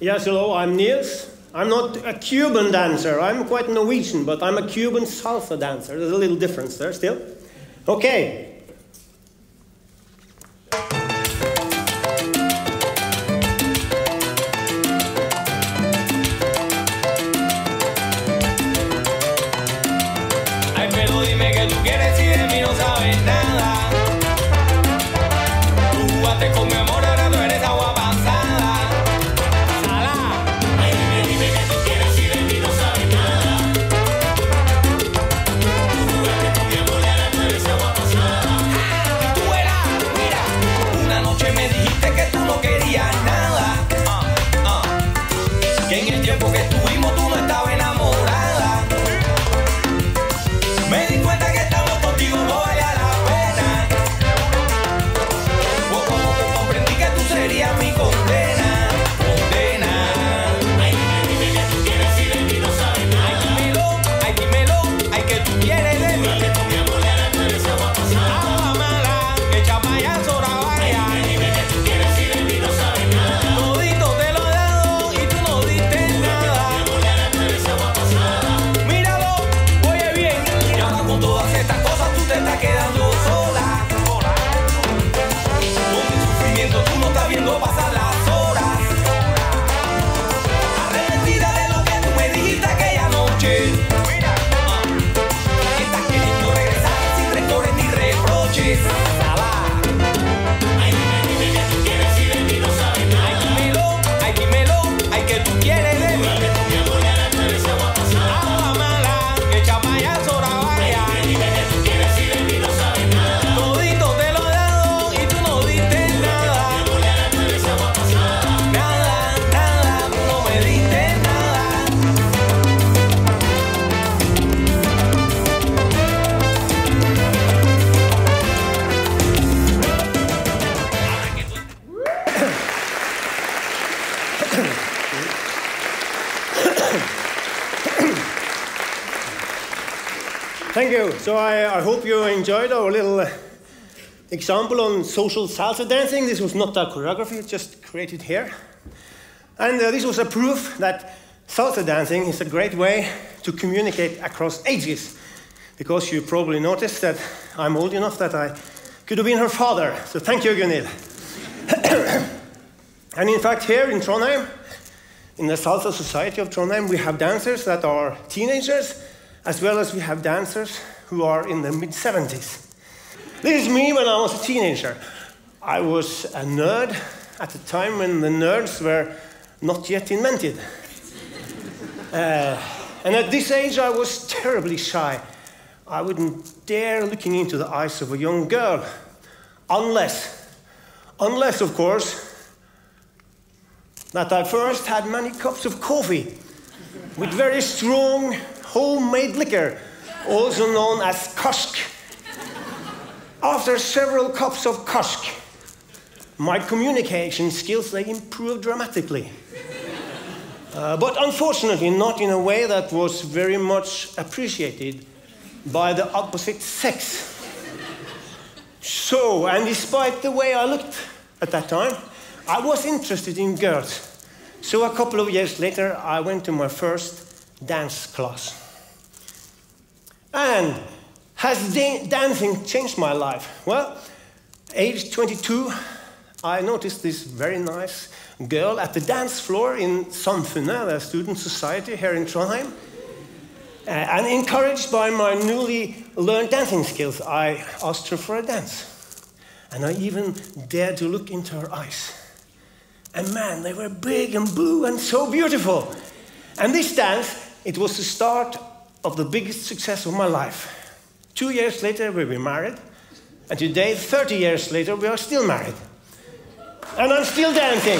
Yes, hello, I'm Nils. I'm not a Cuban dancer. I'm quite Norwegian, but I'm a Cuban salsa dancer. There's a little difference there still. Okay. Ay, pero dime que tú quieres y de mí no sabes nada. Tú jugaste con mi amor, ahora tú eres agua pasada. Salá. Ay, dime que tú quieres y de mí no sabes nada. Tú jugaste con mi amor, ahora tú eres agua pasada. Y tú eras, mira, una noche me dijiste que tú no querías nada. Que en el tiempo que estuvimos tú no estabas enamorada. Me di cuenta que estamos contigo no valía la pena. Comprendí que tú serías mi condena. Condena. Ay, dime que tú quieres y de mí no sabes nada. Ay, dímelo, ay, que tú quieres de mí. Que con mi amor era tú eres agua pasada. Agua mala, echa pa' allá, sobra vaya. Ay, dime que tú quieres y de mí no sabes nada. Todito te lo he dado y tú no diste nada. Con mi amor era tú eres agua pasada. Míralo, oye bien. Y ahora con todas estas cosas tú te estás quedando sola. Con mi sufrimiento tú no estás viendo pasar las horas. Arrepentida de lo que tú me dijiste aquella noche. Estás queriendo regresar sin rencores ni reproches. Ay, dime que tú quieres y de mí no sabes nada. Ay, dímelo, ay, que tú quieres de mí. Que con mi amor era tú eres agua pasada. Agua mala, echa pa' allá, sobra vaya. Ay, dime que tú quieres y de mí no sabes nada. Todito te lo he dado y tú no diste nada. Con mi amor era tú eres agua pasada. Nada, nada, tú no me diste nada. Thank you. So I hope you enjoyed our little example on social salsa dancing. This was not a choreography, it's just created here. And this was a proof that salsa dancing is a great way to communicate across ages. Because you probably noticed that I'm old enough that I could have been her father. So thank you, Gunhild. And in fact, here in Trondheim, in the Salsa Society of Trondheim, we have dancers that are teenagers, as well as we have dancers who are in the mid-70s. This is me when I was a teenager. I was a nerd at the time when the nerds were not yet invented. And at this age, I was terribly shy. I wouldn't dare looking into the eyes of a young girl, unless, of course, that I first had many cups of coffee with very strong homemade liquor, also known as karsk. After several cups of karsk, my communication skills, they improved dramatically. But unfortunately, not in a way that was very much appreciated by the opposite sex. So, and despite the way I looked at that time, I was interested in girls. So a couple of years later, I went to my first dance class. And has dancing changed my life? Well, age 22, I noticed this very nice girl at the dance floor in Samfunnet, the student society here in Trondheim. And encouraged by my newly learned dancing skills, I asked her for a dance. And I even dared to look into her eyes. And man, they were big and blue and so beautiful. And this dance, it was the start of the biggest success of my life. 2 years later, we were married. And today, 30 years later, we are still married. And I'm still dancing.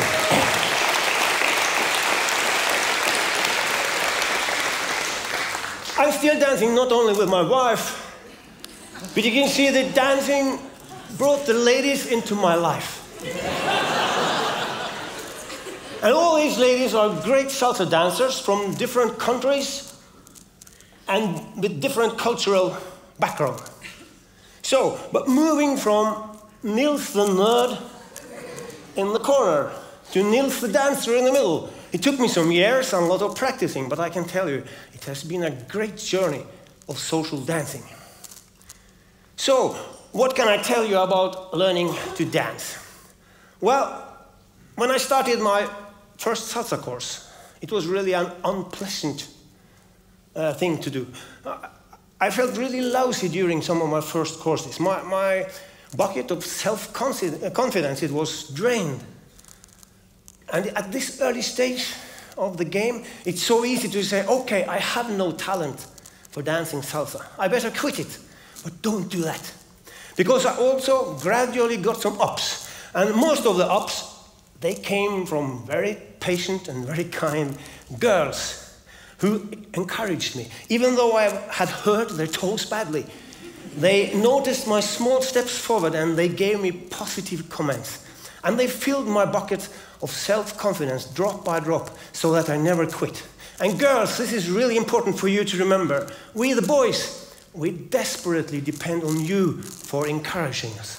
I'm still dancing not only with my wife, but you can see that dancing brought the ladies into my life. And all these ladies are great salsa dancers from different countries and with different cultural background. So, but moving from Nils the nerd in the corner to Nils the dancer in the middle, It took me some years and a lot of practicing, but I can tell you, it has been a great journey of social dancing. So, what can I tell you about learning to dance? Well, when I started my first salsa course, it was really an unpleasant thing to do. I felt really lousy during some of my first courses. My bucket of self-confidence, it was drained. And at this early stage of the game, it's so easy to say, okay, I have no talent for dancing salsa. I better quit it. But don't do that. Because I also gradually got some ups. And most of the ups, they came from very patient and very kind girls who encouraged me. Even though I had hurt their toes badly, they noticed my small steps forward and they gave me positive comments. And they filled my bucket of self-confidence drop by drop so that I never quit. And girls, this is really important for you to remember. We, the boys, we desperately depend on you for encouraging us.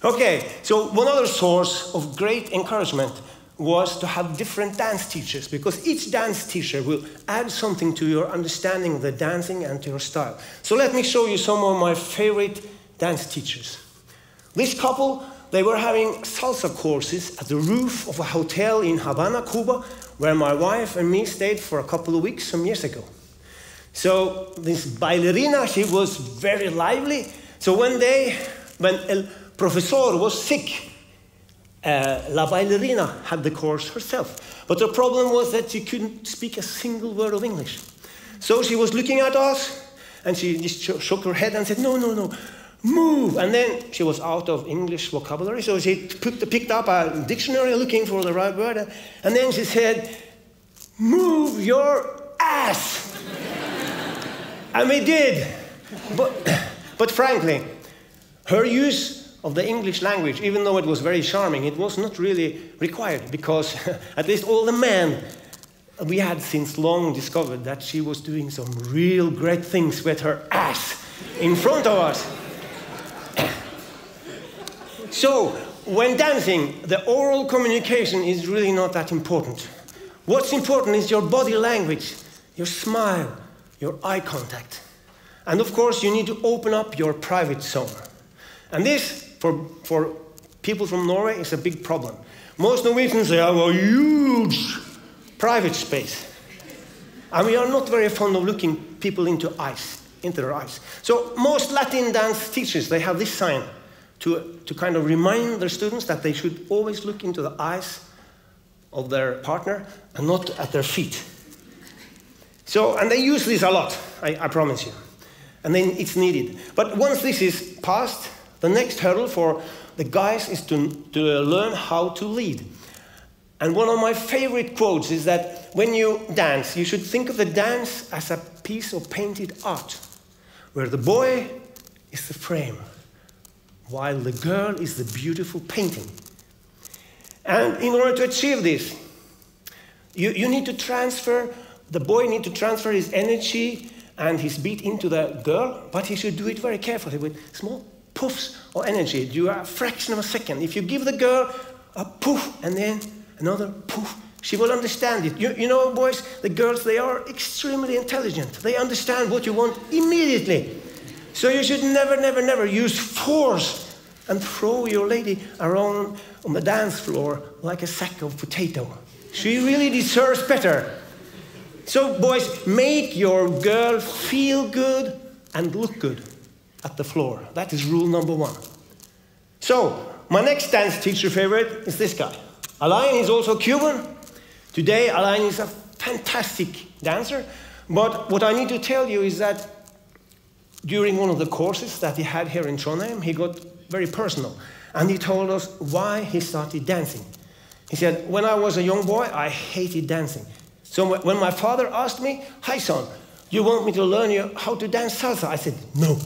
Okay, so one other source of great encouragement was to have different dance teachers, because each dance teacher will add something to your understanding of the dancing and to your style. So let me show you some of my favorite dance teachers. This couple, they were having salsa courses at the roof of a hotel in Havana, Cuba, where my wife and me stayed for a couple of weeks some years ago. So this ballerina, she was very lively. So one day, when el profesor was sick, la ballerina had the course herself. But the problem was that she couldn't speak a single word of English. So she was looking at us, and she just shook her head and said, no, no, no, move. And then she was out of English vocabulary, so she picked up a dictionary looking for the right word, and then she said, move your ass. And we did. But frankly, her use of the English language, even though it was very charming, it was not really required, because at least all the men, we had since long discovered that she was doing some real great things with her ass in front of us. So, when dancing, the oral communication is really not that important. What's important is your body language, your smile, your eye contact. And of course, you need to open up your private zone. And this, for people from Norway, is a big problem. Most Norwegians, they have a huge private space. And we are not very fond of looking people into their eyes. So most Latin dance teachers, they have this sign to kind of remind their students that they should always look into the eyes of their partner and not at their feet. So, and they use this a lot, I promise you. And then it's needed. But once this is passed, the next hurdle for the guys is to learn how to lead. And one of my favorite quotes is that when you dance, you should think of the dance as a piece of painted art, where the boy is the frame, while the girl is the beautiful painting. And in order to achieve this, you need to transfer, the boy needs to transfer his energy and his beat into the girl, but he should do it very carefully with small puffs of energy. Do a fraction of a second. If you give the girl a poof and then another poof, she will understand it. You know, boys, the girls, they are extremely intelligent. They understand what you want immediately. So you should never, never, never use force and throw your lady around on the dance floor like a sack of potato. She really deserves better. So boys, make your girl feel good and look good at the floor. That is rule number 1. So, my next dance teacher favorite is this guy. Alain is also Cuban. Today, Alain is a fantastic dancer. But what I need to tell you is that during one of the courses that he had here in Trondheim, he got very personal. And he told us why he started dancing. He said, when I was a young boy, I hated dancing. So when my father asked me, hi son, you want me to learn you how to dance salsa? I said, no.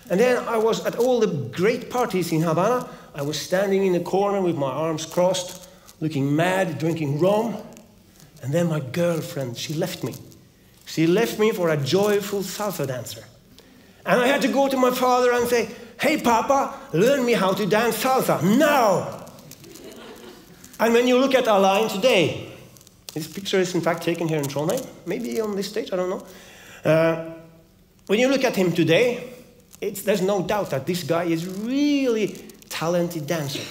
And then I was at all the great parties in Havana. I was standing in the corner with my arms crossed, looking mad, drinking rum. And then my girlfriend, she left me. She left me for a joyful salsa dancer. And I had to go to my father and say, hey Papa, learn me how to dance salsa now. And when you look at Alain today, This picture is in fact taken here in Trondheim, maybe on this stage, I don't know. When you look at him today, there's no doubt that this guy is really talented dancer.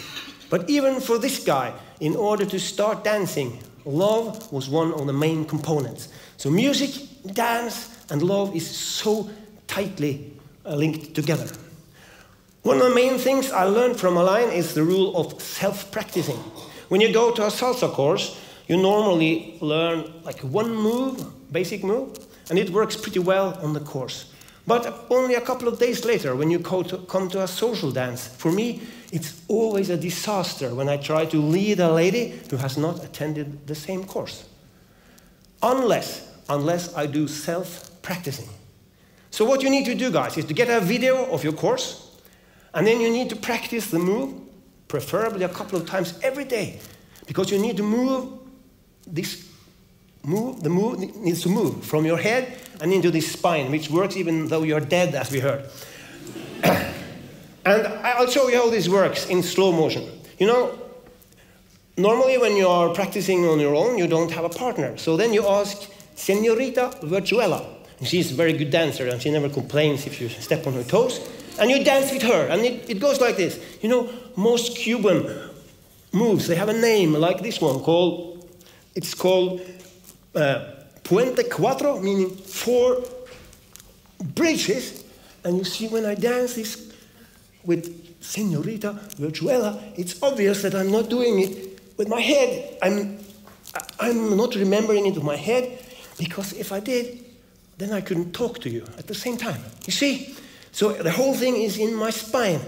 But even for this guy, in order to start dancing, love was one of the main components. So music, dance, and love is so tightly linked together. One of the main things I learned from Alain is the rule of self-practicing. When you go to a salsa course, you normally learn like one move, basic move, and it works pretty well on the course. But only a couple of days later, when you come to a social dance, for me, it's always a disaster when I try to lead a lady who has not attended the same course. Unless I do self-practicing. So what you need to do, guys, is to get a video of your course, and then you need to practice the move, preferably a couple of times every day, because you need to move this move, the move needs to move from your head and into the spine, which works even though you're dead, as we heard. And I'll show you how this works in slow motion. You know, normally when you are practicing on your own, you don't have a partner. So then you ask Señorita Virtuela. And she's a very good dancer, and she never complains if you step on her toes. And you dance with her, and it goes like this. You know, most Cuban moves, they have a name like this one, it's called Puente Cuatro, meaning 4 bridges. And you see, when I dance this with Señorita Virtuela, it's obvious that I'm not doing it with my head. I'm not remembering it with my head, because if I did, then I couldn't talk to you at the same time. You see? So the whole thing is in my spine.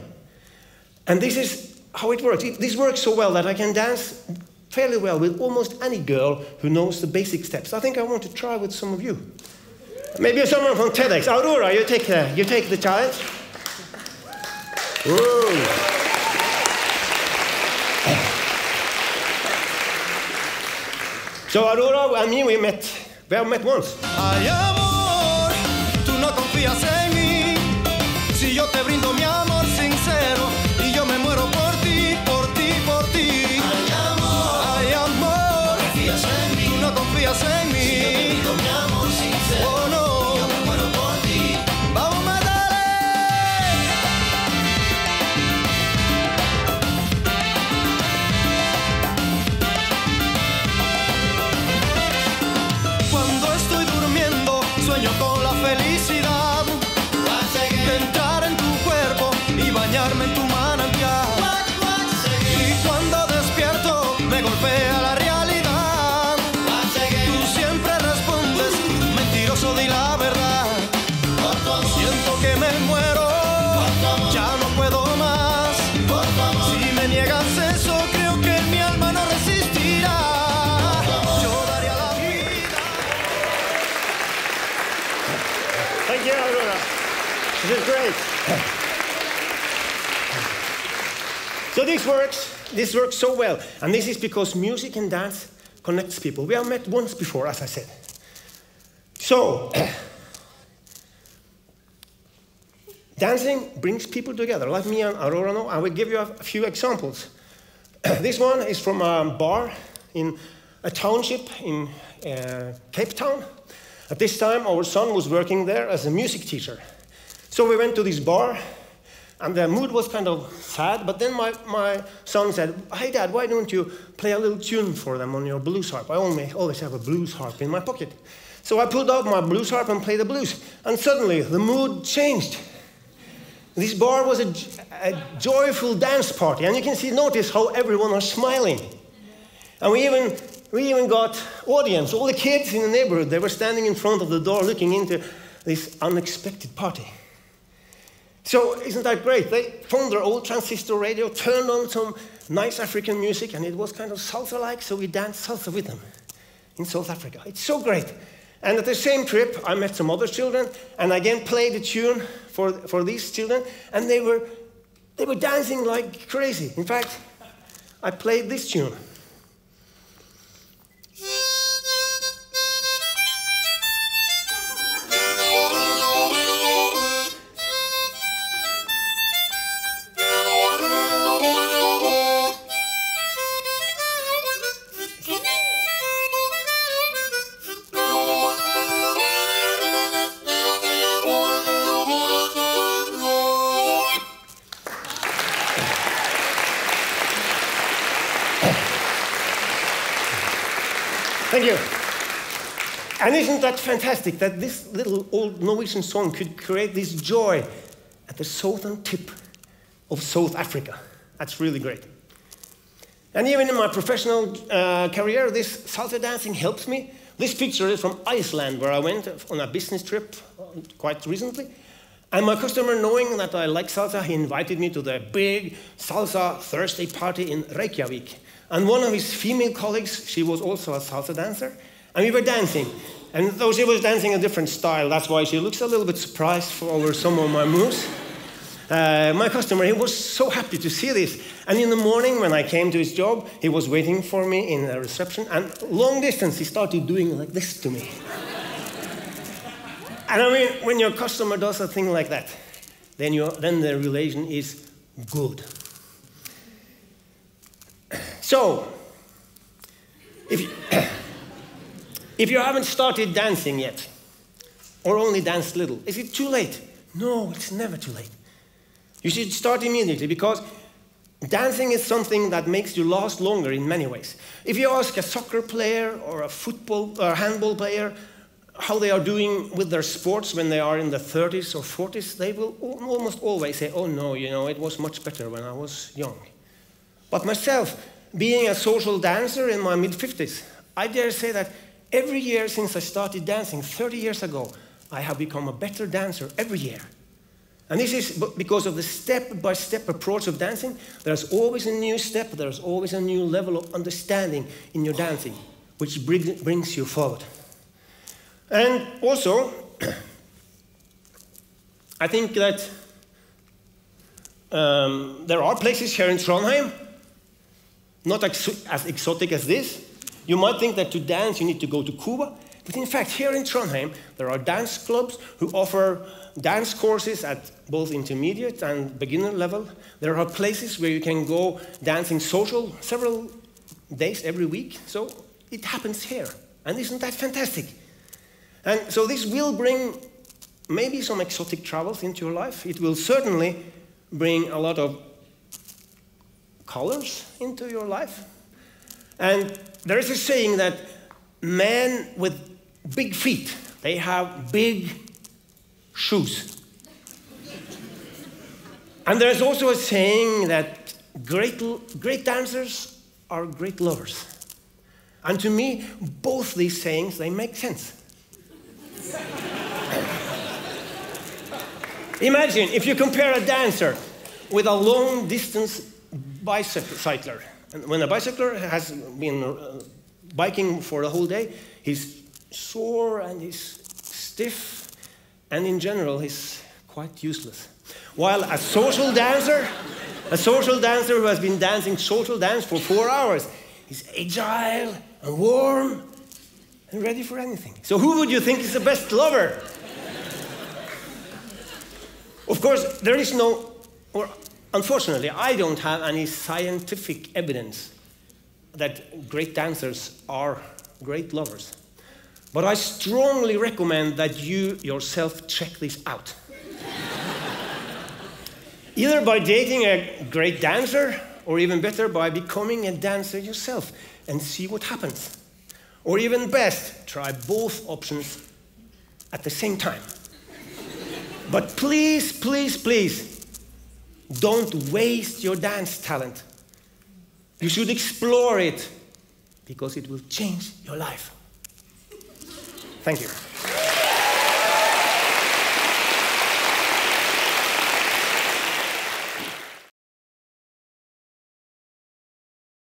And this is how it works. This works so well that I can dance fairly well with almost any girl who knows the basic steps. I think I want to try with some of you. Maybe someone from TEDx. Aurora, you take the challenge. Whoa. So Aurora and me, we have met once. Ay, amor, tú no confías en mí. Si yo te brindo mi amor sincero y yo me muero por ti, por ti, por ti. Ay, amor, confías en mí. Tú no confías en mí. Si yo te brindo mi amor sincero, oh, no, yo me muero por ti. Vamos a sueño con la felicidad de entrar en tu cuerpo y bañarme en tu manantial. Y cuando despierto me golpea la realidad. Tú siempre respondes, mentiroso, di la verdad. Siento que me muero, ya no puedo más. Si me niegas eso, creo que mi alma no resistirá. Yo daría la vida. Thank you, Aurora. This is great. So this works so well. And this is because music and dance connects people. We have met once before, as I said. So, dancing brings people together, like me and Aurora know. I will give you a few examples. This one is from a bar in a township in Cape Town. At this time, our son was working there as a music teacher. So we went to this bar, and the mood was kind of sad, but then my son said, "Hey, Dad, why don't you play a little tune for them on your blues harp? I always have a blues harp in my pocket." So I pulled out my blues harp and played the blues, and suddenly the mood changed. This bar was a joyful dance party, and you can notice how everyone was smiling. And we even got audience. All the kids in the neighborhood, they were standing in front of the door looking into this unexpected party. So isn't that great? They found their old transistor radio, turned on some nice African music, and it was kind of salsa-like, so we danced salsa with them in South Africa. It's so great. And at the same trip, I met some other children, and again played a tune for these children, and they were dancing like crazy. In fact, I played this tune. Thank you. And isn't that fantastic that this little old Norwegian song could create this joy at the southern tip of South Africa? That's really great. And even in my professional career, this salsa dancing helps me. This picture is from Iceland, where I went on a business trip quite recently. And my customer, knowing that I like salsa, he invited me to the big salsa Thursday party in Reykjavik. And one of his female colleagues, she was also a salsa dancer. And we were dancing. And though she was dancing a different style, that's why she looks a little bit surprised over some of my moves. My customer, he was so happy to see this. And in the morning, when I came to his job, he was waiting for me in the reception. And long distance, he started doing like this to me. And I mean, when your customer does a thing like that, then the relation is good. So, if you haven't started dancing yet, or only danced little, is it too late? No, it's never too late. You should start immediately, because dancing is something that makes you last longer in many ways. If you ask a soccer player or a football or handball player how they are doing with their sports when they are in their 30s or 40s, they will almost always say, oh no, it was much better when I was young. But myself, being a social dancer in my mid-50s, I dare say that every year since I started dancing 30 years ago, I have become a better dancer every year. And this is because of the step-by-step approach of dancing. There's always a new step, there's always a new level of understanding in your dancing, which brings you forward. And also, I think that there are places here in Trondheim, not as exotic as this. You might think that to dance you need to go to Cuba, but in fact here in Trondheim there are dance clubs who offer dance courses at both intermediate and beginner level. There are places where you can go dancing social several days every week. So it happens here. And isn't that fantastic? And so this will bring maybe some exotic travels into your life. It will certainly bring a lot of colors into your life. And there is a saying that men with big feet, they have big shoes. And there's also a saying that great dancers are great lovers. And to me, both these sayings, they make sense. Imagine if you compare a dancer with a long-distance bicycler. And when a bicycler has been biking for the whole day, he's sore and he's stiff, and in general, he's quite useless. While a social dancer who has been dancing social dance for 4 hours, is agile and warm and ready for anything. So who would you think is the best lover? Of course, there is no, or unfortunately, I don't have any scientific evidence that great dancers are great lovers. But I strongly recommend that you yourself check this out. Either by dating a great dancer, or even better, by becoming a dancer yourself and see what happens. Or even best, try both options at the same time. But please, please, please, don't waste your dance talent. You should explore it, because it will change your life. Thank you.